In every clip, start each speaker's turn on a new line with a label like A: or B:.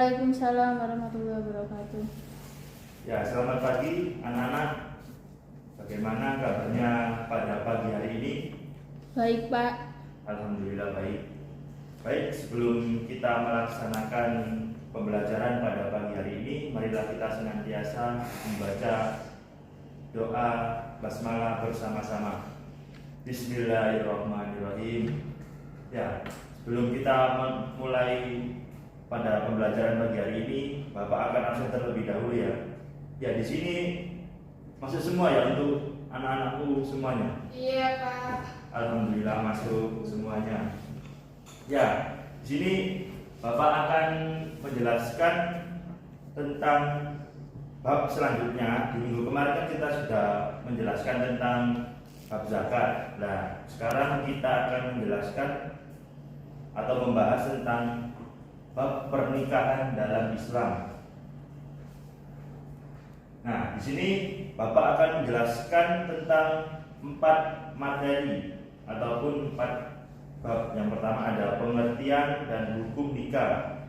A: Waalaikumsalam warahmatullahi wabarakatuh.
B: Ya, selamat pagi anak-anak. Bagaimana kabarnya pada pagi hari ini?
A: Baik, Pak.
B: Alhamdulillah baik. Baik, sebelum kita melaksanakan pembelajaran pada pagi hari ini, marilah kita senantiasa membaca doa basmalah bersama-sama. Bismillahirrahmanirrahim. Ya, sebelum kita memulai pada pembelajaran pagi hari ini, Bapak akan absen terlebih dahulu ya. Ya, di sini masuk semua ya untuk anak-anakku semuanya.
A: Iya, Pak.
B: Alhamdulillah masuk semuanya. Ya, di sini Bapak akan menjelaskan tentang bab selanjutnya. Di minggu kemarin kan kita sudah menjelaskan tentang bab zakat. Nah, sekarang kita akan menjelaskan atau membahas tentang bab pernikahan dalam Islam. Nah, di sini Bapak akan menjelaskan tentang 4 materi ataupun 4 bab. Yang pertama ada pengertian dan hukum nikah.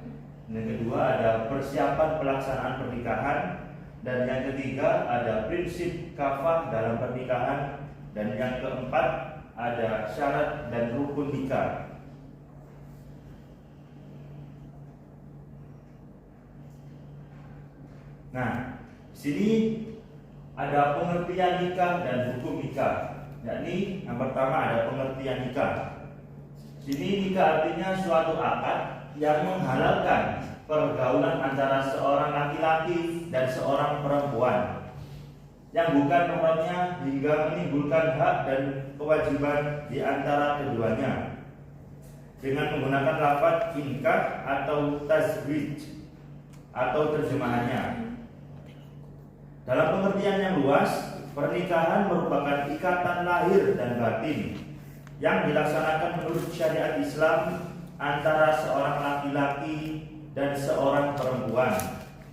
B: Yang kedua ada persiapan pelaksanaan pernikahan, dan yang ketiga ada prinsip kafah dalam pernikahan, dan yang keempat ada syarat dan rukun nikah. Nah, sini ada pengertian nikah dan hukum nikah. Yakni yang pertama ada pengertian nikah. Sini nikah artinya suatu akad yang menghalalkan pergaulan antara seorang laki-laki dan seorang perempuan yang bukan mahramnya hingga menimbulkan hak dan kewajiban di antara keduanya dengan menggunakan lafaz inkah atau tazwij atau terjemahannya. Dalam pengertian yang luas, pernikahan merupakan ikatan lahir dan batin yang dilaksanakan menurut syariat Islam antara seorang laki-laki dan seorang perempuan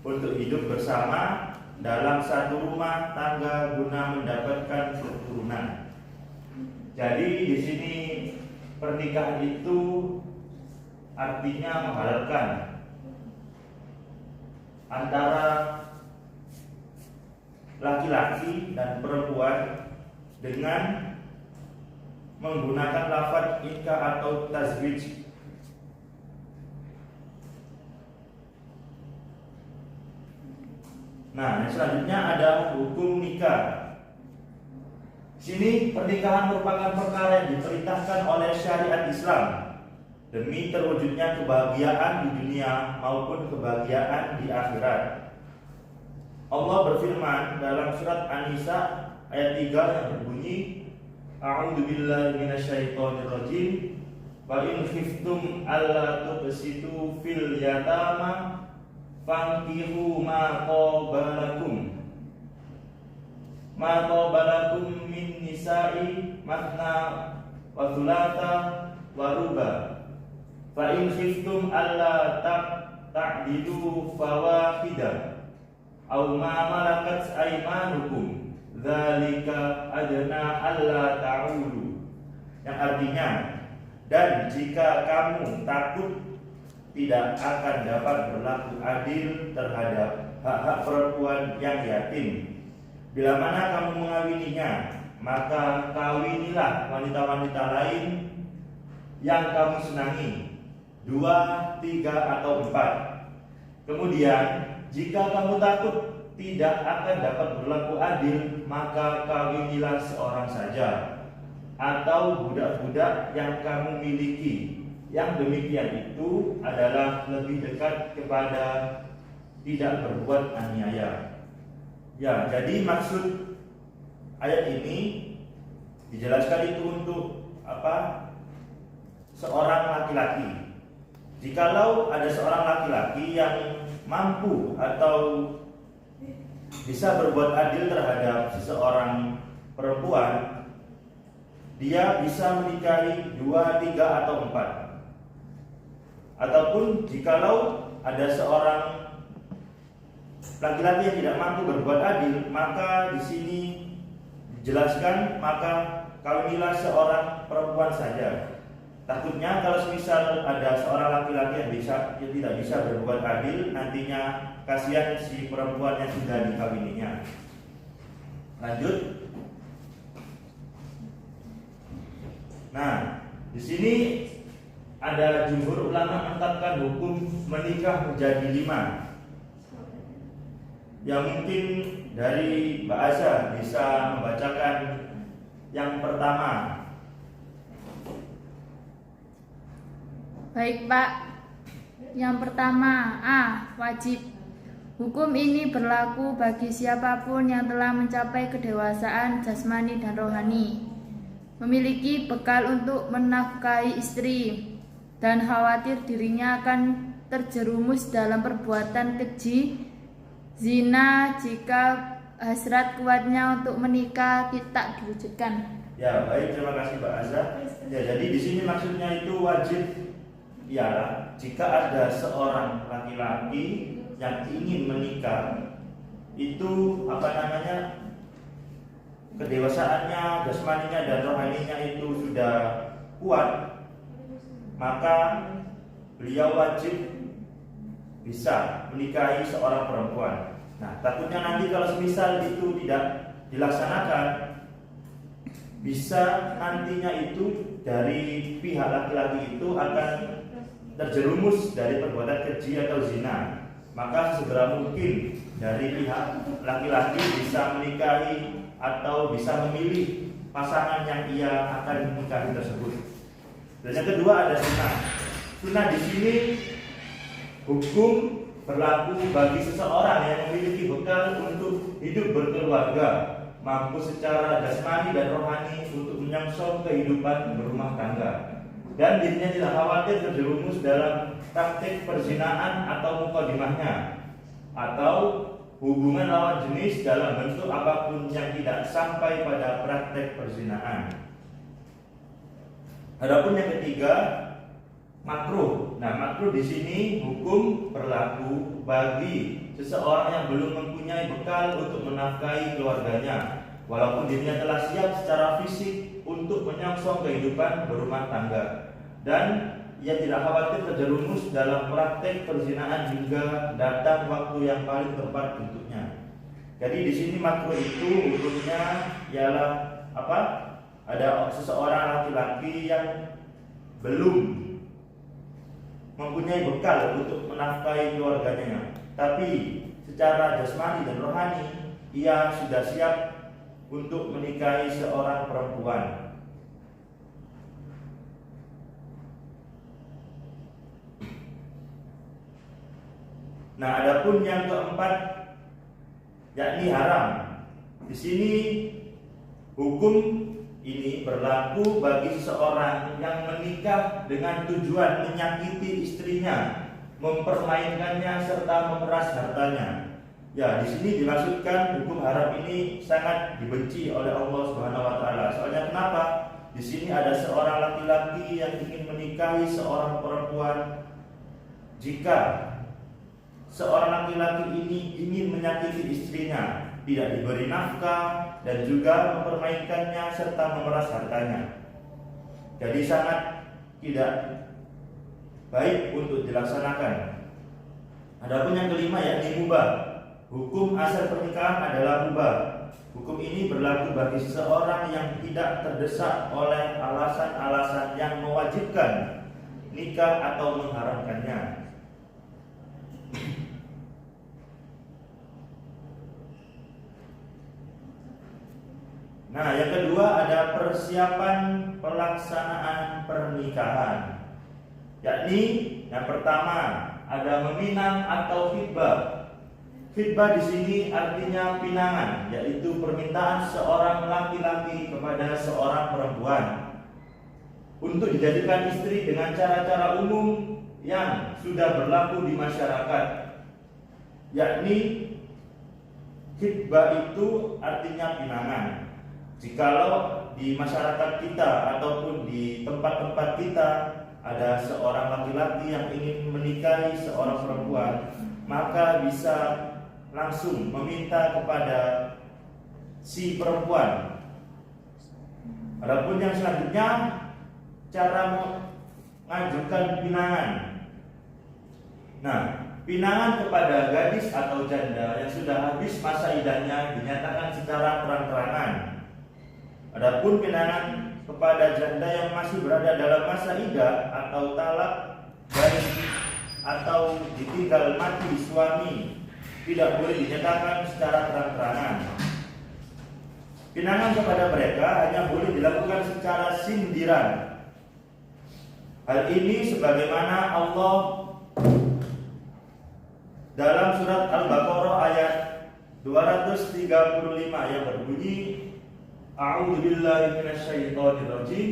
B: untuk hidup bersama dalam satu rumah tangga guna mendapatkan keturunan. Jadi di sini pernikahan itu artinya menghalalkan antara laki-laki dan perempuan dengan menggunakan lafaz inkah atau tazwij. Nah, yang selanjutnya ada hukum nikah. Sini pernikahan merupakan perkara yang diperintahkan oleh syariat Islam demi terwujudnya kebahagiaan di dunia maupun kebahagiaan di akhirat. Allah berfirman dalam surat An-Nisa ayat 3 yang berbunyi, A'udzubillahi minasyaitonirrajim, wa in khiftum alla tuqsitu fil yatama fankihu ma qabalakum min nisa'i matna wa thulatha wa ruba fa in khiftum alla ta'dilu fawahidah aw ma malakat aymanukum dzalika adna alla ta'ulu, yang artinya, dan jika kamu takut tidak akan dapat berlaku adil terhadap hak-hak perempuan yang yatim, bila mana kamu mengawininya, maka kawinilah wanita-wanita lain yang kamu senangi, 2, 3, atau 4. Kemudian jika kamu takut tidak akan dapat berlaku adil, maka kawinilah seorang saja atau budak-budak yang kamu miliki. Yang demikian itu adalah lebih dekat kepada tidak berbuat aniaya. Ya, jadi maksud ayat ini dijelaskan itu untuk apa? Seorang laki-laki. Jikalau ada seorang laki-laki yang mampu atau bisa berbuat adil terhadap seseorang perempuan, dia bisa menikahi 2, 3, atau 4. Ataupun jikalau ada seorang laki-laki yang tidak mampu berbuat adil, maka di sini dijelaskan maka kawinilah seorang perempuan saja. Takutnya kalau misal ada seorang laki-laki yang tidak bisa berbuat adil, nantinya kasihan si perempuan yang sudah dikawininya. Lanjut. Nah, di sini ada jumhur ulama menetapkan hukum menikah menjadi 5. Yang mungkin dari Mbak Azza bisa membacakan yang pertama.
A: Baik Pak. Yang pertama, A. Wajib. Hukum ini berlaku bagi siapapun yang telah mencapai kedewasaan jasmani dan rohani, memiliki bekal untuk menafkahi istri, dan khawatir dirinya akan terjerumus dalam perbuatan keji, zina, jika hasrat kuatnya untuk menikah tidak diwujudkan.
B: Ya, baik, terima kasih Mbak Azza. Ya, jadi di sini maksudnya itu wajib ialah jika ada seorang laki-laki yang ingin menikah, itu kedewasaannya, jasmaninya dan rohaninya itu sudah kuat, maka beliau wajib bisa menikahi seorang perempuan. Nah, takutnya nanti kalau semisal itu tidak dilaksanakan, bisa nantinya itu dari pihak laki-laki itu akan terjerumus dari perbuatan keji atau zina. Maka segera mungkin dari pihak laki-laki bisa menikahi atau bisa memilih pasangan yang ia akan menikahi tersebut. Dan yang kedua ada sunnah. Sunnah di sini hukum berlaku bagi seseorang yang memiliki bekal untuk hidup berkeluarga, mampu secara jasmani dan rohani untuk menyongsong kehidupan berumah tangga, dan dirinya tidak khawatir terjerumus dalam praktik perzinaan atau mukadimahnya, atau hubungan lawan jenis dalam bentuk apapun yang tidak sampai pada praktek perzinaan. Adapun yang ketiga, makruh. Nah, makruh di sini hukum berlaku bagi seseorang yang belum mempunyai bekal untuk menafkahi keluarganya, walaupun dirinya telah siap secara fisik untuk menyongsong kehidupan berumah tangga, dan ia tidak khawatir terjerumus dalam praktek perzinaan hingga datang waktu yang paling tepat untuknya. Jadi di sini makruh itu hukumnya ialah apa? Ada seseorang laki-laki yang belum mempunyai bekal untuk menafkahi keluarganya, tapi secara jasmani dan rohani ia sudah siap untuk menikahi seorang perempuan. Nah, adapun yang keempat yakni haram. Di sini hukum ini berlaku bagi seseorang yang menikah dengan tujuan menyakiti istrinya, mempermainkannya serta memeras hartanya. Ya, di sini dimaksudkan hukum haram ini sangat dibenci oleh Allah Subhanahu wa taala. Soalnya kenapa? Di sini ada seorang laki-laki yang ingin menikahi seorang perempuan. Jika seorang laki-laki ini ingin menyakiti istrinya, tidak diberi nafkah, dan juga mempermainkannya serta memeras hartanya, jadi sangat tidak baik untuk dilaksanakan. Adapun yang kelima yakni mubah. Hukum asal pernikahan adalah mubah. Hukum ini berlaku bagi seseorang yang tidak terdesak oleh alasan-alasan yang mewajibkan nikah atau mengharamkannya. Nah, yang kedua ada persiapan pelaksanaan pernikahan. Yakni yang pertama ada meminang atau khitbah. Khitbah di sini artinya pinangan, yaitu permintaan seorang laki-laki kepada seorang perempuan untuk dijadikan istri dengan cara-cara umum yang sudah berlaku di masyarakat. Yakni khitbah itu artinya pinangan. Jikalau di masyarakat kita ataupun di tempat-tempat kita ada seorang laki-laki yang ingin menikahi seorang perempuan, maka bisa langsung meminta kepada si perempuan. Adapun yang selanjutnya, cara mengajukan pinangan. Nah, pinangan kepada gadis atau janda yang sudah habis masa iddahnya dinyatakan secara terang-terangan. Adapun pinangan kepada janda yang masih berada dalam masa iddah atau talak baik atau ditinggal mati suami tidak boleh dinyatakan secara terang-terangan. Pinangan kepada mereka hanya boleh dilakukan secara sindiran. Hal ini sebagaimana Allah dalam surat Al-Baqarah ayat 235 yang berbunyi, A'udzubillahi minasyaitonirrajim,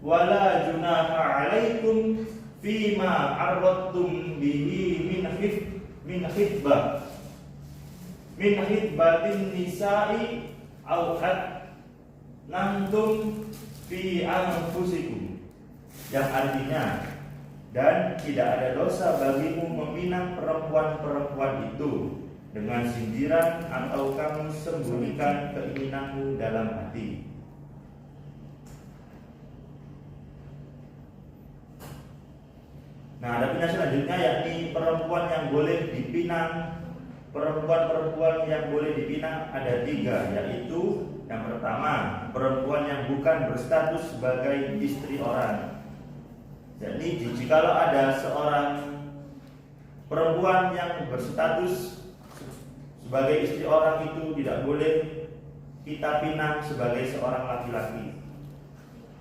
B: wala junaha 'alaikum fima arradtum bihi min khitbatin nisa'i aw nantum fi anfusikum, yang artinya, dan tidak ada dosa bagimu meminang perempuan-perempuan itu dengan sindiran atau kamu sembunyikan keinginanmu dalam hati. Nah, ada pinang selanjutnya yakni perempuan yang boleh dipinang. Perempuan-perempuan yang boleh dipinang ada 3, yaitu yang pertama, perempuan yang bukan berstatus sebagai istri orang. Jadi jikalau ada seorang perempuan yang berstatus sebagai istri orang itu tidak boleh kita pinang sebagai seorang laki-laki.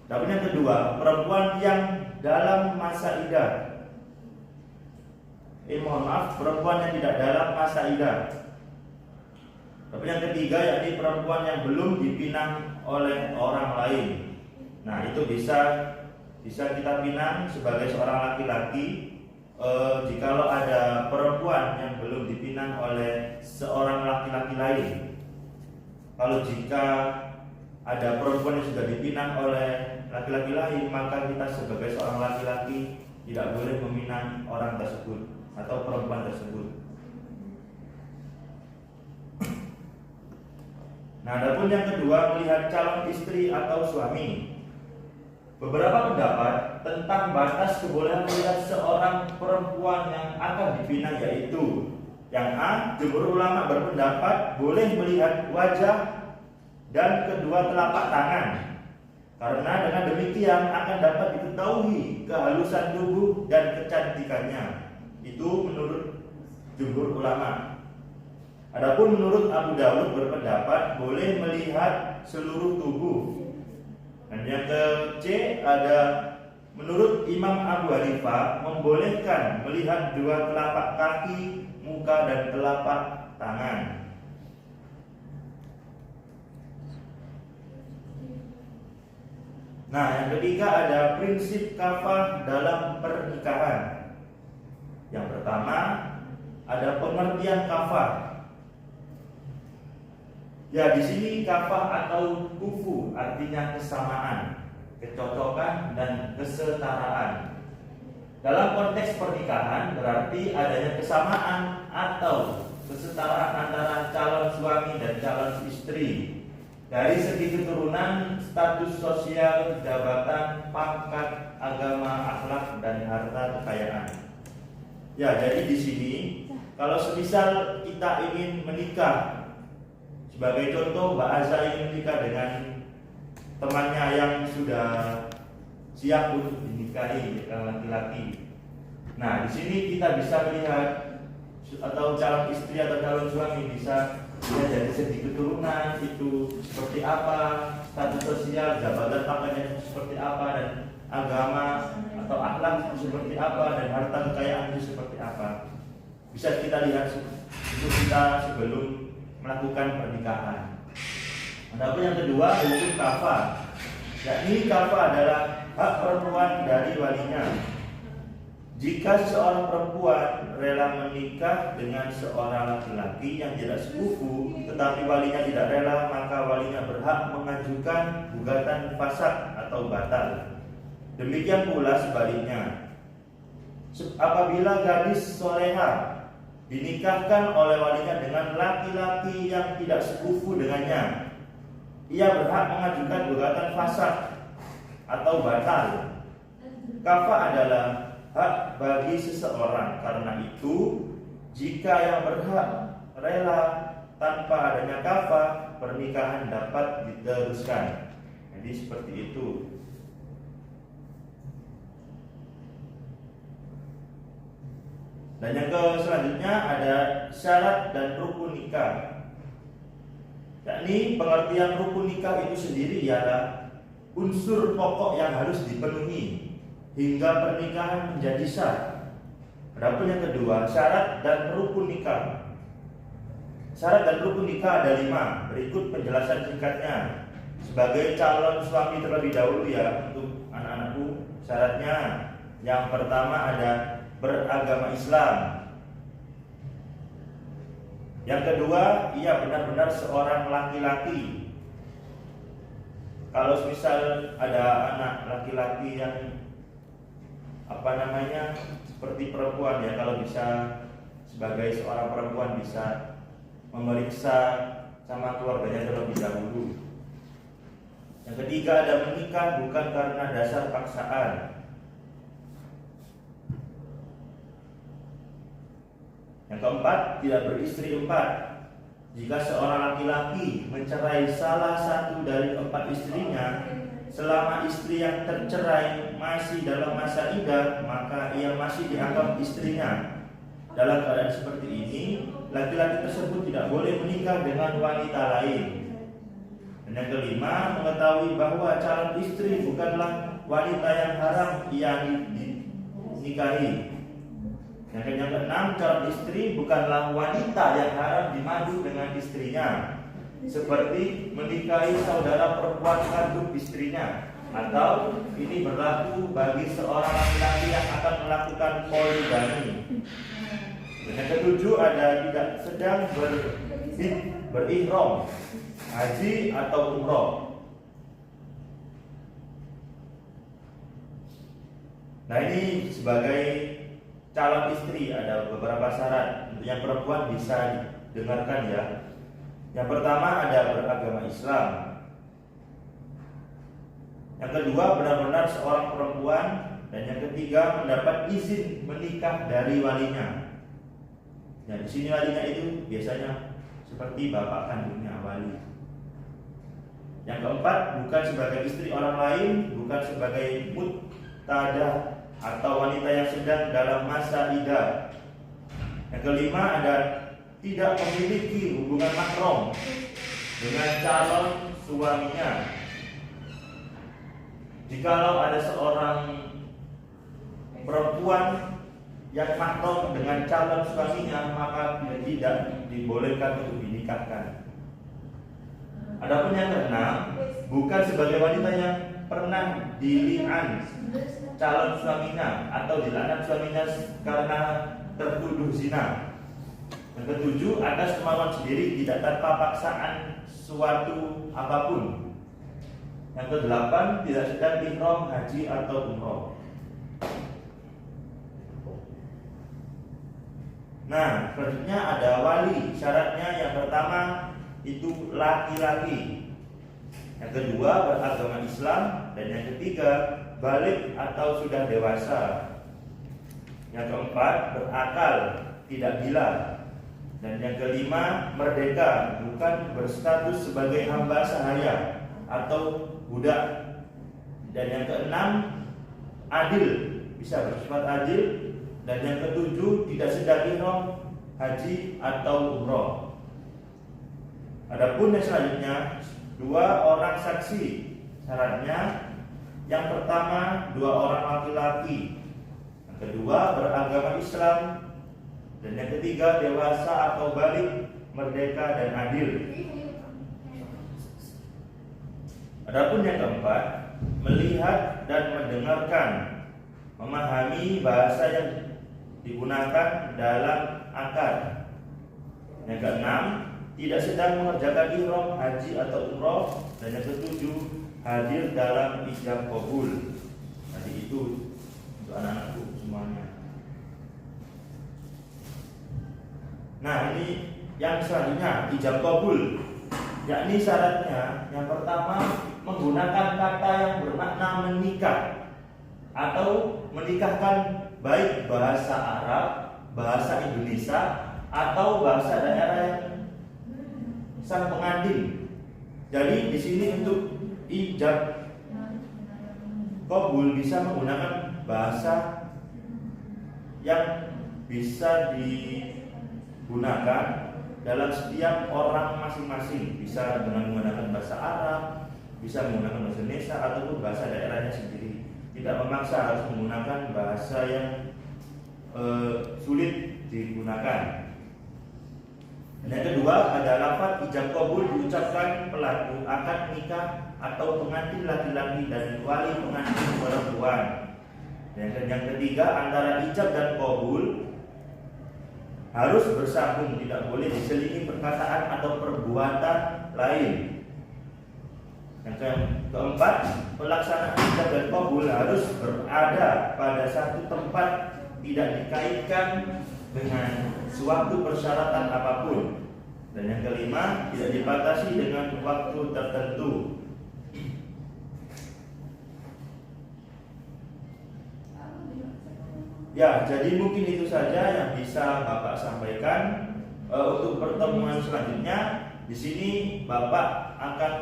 B: Dan yang kedua, perempuan yang dalam masa iddah. Perempuan yang tidak dalam masa iddah. Tapi yang ketiga yakni perempuan yang belum dipinang oleh orang lain. Nah, itu bisa kita pinang sebagai seorang laki-laki jikalau ada perempuan yang belum dipinang oleh seorang laki-laki lain. Kalau jika ada perempuan yang sudah dipinang oleh laki-laki lain, maka kita sebagai seorang laki-laki tidak boleh meminang orang tersebut atau perempuan tersebut. Nah, adapun yang kedua, melihat calon istri atau suami. Beberapa pendapat tentang batas kebolehan melihat seorang perempuan yang akan dipinang, yaitu yang A, jumhur ulama berpendapat boleh melihat wajah dan kedua telapak tangan, karena dengan demikian akan dapat diketahui kehalusan tubuh dan kecantikannya. Itu menurut jumhur ulama. Adapun menurut Abu Dawud berpendapat boleh melihat seluruh tubuh. Dan yang ke C ada menurut Imam Abu Hanifah membolehkan melihat dua telapak kaki, muka dan telapak tangan. Nah, yang ketiga ada prinsip kafah dalam pernikahan. Yang pertama ada pengertian kafah. Ya, di sini kafah atau kufu artinya kesamaan, kecocokan dan kesetaraan. Dalam konteks pernikahan berarti adanya kesamaan atau kesetaraan antara calon suami dan calon istri dari segi keturunan, status sosial, jabatan, pangkat, agama, akhlak dan harta kekayaan. Ya, jadi di sini kalau semisal kita ingin menikah, sebagai contoh Mbak Aza ingin menikah dengan temannya yang sudah siap untuk dinikahi, laki-laki. Nah, di sini kita bisa melihat atau calon istri atau calon suami bisa dilihat dari segi keturunan itu seperti apa, status sosial, jabatan pangkatnya seperti apa, dan agama atau akhlak seperti apa, dan harta kekayaan itu seperti apa. Bisa kita lihat itu kita sebelum melakukan pernikahan. Adapun yang kedua, hukum kafah. Yakni kafah adalah hak perempuan dari walinya. Jika seorang perempuan rela menikah dengan seorang laki-laki yang tidak sepupu, tetapi walinya tidak rela, maka walinya berhak mengajukan gugatan fasakh atau batal. Demikian pula sebaliknya. Apabila gadis soleha dinikahkan oleh walinya dengan laki-laki yang tidak sepupu dengannya, ia berhak mengajukan gugatan fasakh atau batal. Kafah adalah hak bagi seseorang. Karena itu, jika yang berhak rela tanpa adanya kafah, pernikahan dapat diteruskan. Jadi seperti itu. Dan yang selanjutnya ada syarat dan rukun nikah. Yakni pengertian rukun nikah itu sendiri ialah unsur pokok yang harus dipenuhi hingga pernikahan menjadi sah. Adapun yang kedua, syarat dan rukun nikah. Syarat dan rukun nikah ada 5. Berikut penjelasan singkatnya. Sebagai calon suami terlebih dahulu ya untuk anak-anakku, syaratnya yang pertama ada beragama Islam. Yang kedua, ia benar-benar seorang laki-laki. Kalau misal ada anak laki-laki yang seperti perempuan ya, kalau bisa sebagai seorang perempuan bisa memeriksa sama keluarganya terlebih dahulu. Yang ketiga, ada menikah bukan karena dasar paksaan. Yang keempat, tidak beristri 4. Jika seorang laki-laki mencerai salah satu dari 4 istrinya, selama istri yang tercerai masih dalam masa iddah, maka ia masih dianggap istrinya. Dalam keadaan seperti ini, laki-laki tersebut tidak boleh menikah dengan wanita lain. Dan yang kelima, mengetahui bahwa calon istri bukanlah wanita yang haram ia dinikahi. Yang keenam, calon istri bukanlah wanita yang haram dimadu dengan istrinya, seperti menikahi saudara perempuan kandung istrinya, atau ini berlaku bagi seorang laki-laki yang akan melakukan poligami. Dan yang ketujuh, ada tidak sedang berihram haji atau umroh. Nah, ini sebagai calon istri ada beberapa syarat. Untuk yang perempuan bisa didengarkan ya. Yang pertama ada beragama Islam. Yang kedua, benar-benar seorang perempuan. Dan yang ketiga, mendapat izin menikah dari walinya. Nah, di sini walinya itu biasanya seperti bapak kandungnya wali. Yang keempat, bukan sebagai istri orang lain, bukan sebagai muttadah atau wanita yang sedang dalam masa iddah. Yang kelima, ada tidak memiliki hubungan mahram dengan calon suaminya. Jikalau ada seorang perempuan yang mahram dengan calon suaminya, maka tidak dibolehkan untuk dinikahkan. Adapun yang keenam, bukan sebagai wanita yang pernah dili'an calon suaminya atau dilaknat suaminya karena tertuduh zina. Yang ketujuh, atas kemauan sendiri tidak tanpa paksaan suatu apapun. Yang kedelapan, tidak sedang ihram haji atau umroh. Nah, selanjutnya ada wali. Syaratnya yang pertama itu laki-laki. Yang kedua, beragama Islam. Dan yang ketiga, balik atau sudah dewasa. Yang keempat, berakal, tidak gila. Dan yang kelima, merdeka, bukan berstatus sebagai hamba sahaya atau budak. Dan yang keenam, adil, bisa bersifat adil. Dan yang ketujuh, tidak sedang ihram haji atau umroh. Adapun yang selanjutnya, 2 orang saksi. Syaratnya yang pertama 2 orang laki-laki, yang kedua beragama Islam, dan yang ketiga dewasa atau balik, merdeka dan adil. Adapun yang keempat, melihat dan mendengarkan, memahami bahasa yang digunakan dalam akad. Yang keenam, tidak sedang mengerjakan ihram haji atau umroh. Dan yang ketujuh, hadir dalam ijab qabul. Tadi itu untuk anak-anakku semuanya. Nah, ini yang selanjutnya, ijab qabul. Yakni syaratnya yang pertama, menggunakan kata yang bermakna menikah. atau menikahkan baik bahasa Arab, bahasa Indonesia, atau bahasa daerah yang sang pengantin. Jadi di sini untuk ijab qabul bisa menggunakan bahasa yang bisa digunakan dalam setiap orang masing-masing, bisa dengan menggunakan bahasa Arab, bisa menggunakan bahasa Indonesia ataupun bahasa daerahnya sendiri. Tidak memaksa harus menggunakan bahasa yang sulit digunakan. Dan yang kedua ada lafaz ijab qabul diucapkan pelaku akad nikah atau pengantin laki-laki dan wali pengantin perempuan. Dan yang ketiga antara ijab dan qabul harus bersambung, tidak boleh diselingi perkataan atau perbuatan lain. Yang keempat, pelaksanaan ijab dan qabul harus berada pada satu tempat, tidak dikaitkan dengan suatu persyaratan apapun. Dan yang kelima, tidak dibatasi dengan waktu tertentu. Ya, jadi mungkin itu saja yang bisa Bapak sampaikan. Untuk pertemuan selanjutnya, di sini Bapak akan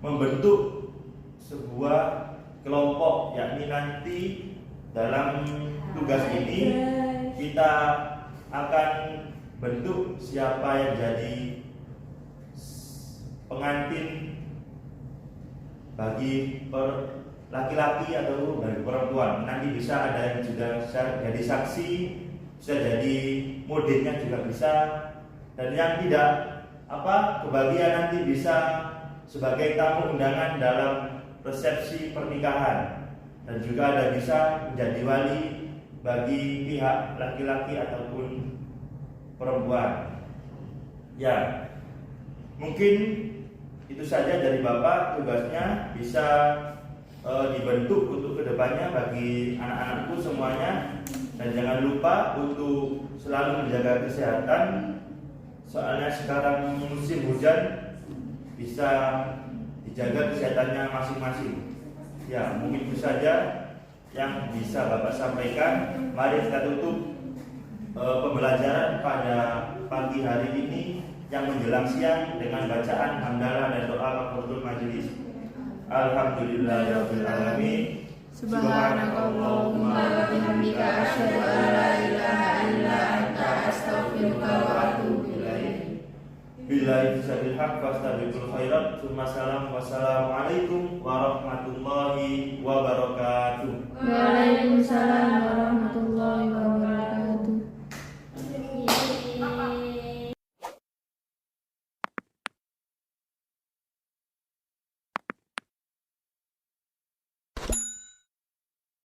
B: membentuk sebuah kelompok, yakni nanti dalam tugas ini kita akan bentuk siapa yang jadi pengantin bagi laki-laki atau dari perempuan. Nanti bisa ada yang juga bisa jadi saksi, bisa jadi modelnya juga bisa, dan yang tidak kebagian nanti bisa sebagai tamu undangan dalam resepsi pernikahan, dan juga ada bisa menjadi wali bagi pihak laki-laki ataupun perempuan. Ya, mungkin itu saja dari Bapak. Tugasnya bisa dibentuk untuk kedepannya bagi anak-anakku semuanya, dan jangan lupa untuk selalu menjaga kesehatan, soalnya sekarang musim hujan, bisa dijaga kesehatannya masing-masing. Ya, mungkin itu saja yang bisa Bapak sampaikan. Mari kita tutup pembelajaran pada pagi hari ini yang menjelang siang dengan bacaan hamdalah dan doa kafaratul majelis. Alhamdulillahirabbil alamin.
A: Subhanakallahumma wa bihamdika asyhadu an la ilaha illa anta astaghfiruka wa atubu ilaik.
B: Billahi sabil haq fastabiqul khairat. Wassalamualaikum warahmatullahi wabarakatuh.
A: Waalaikumsalam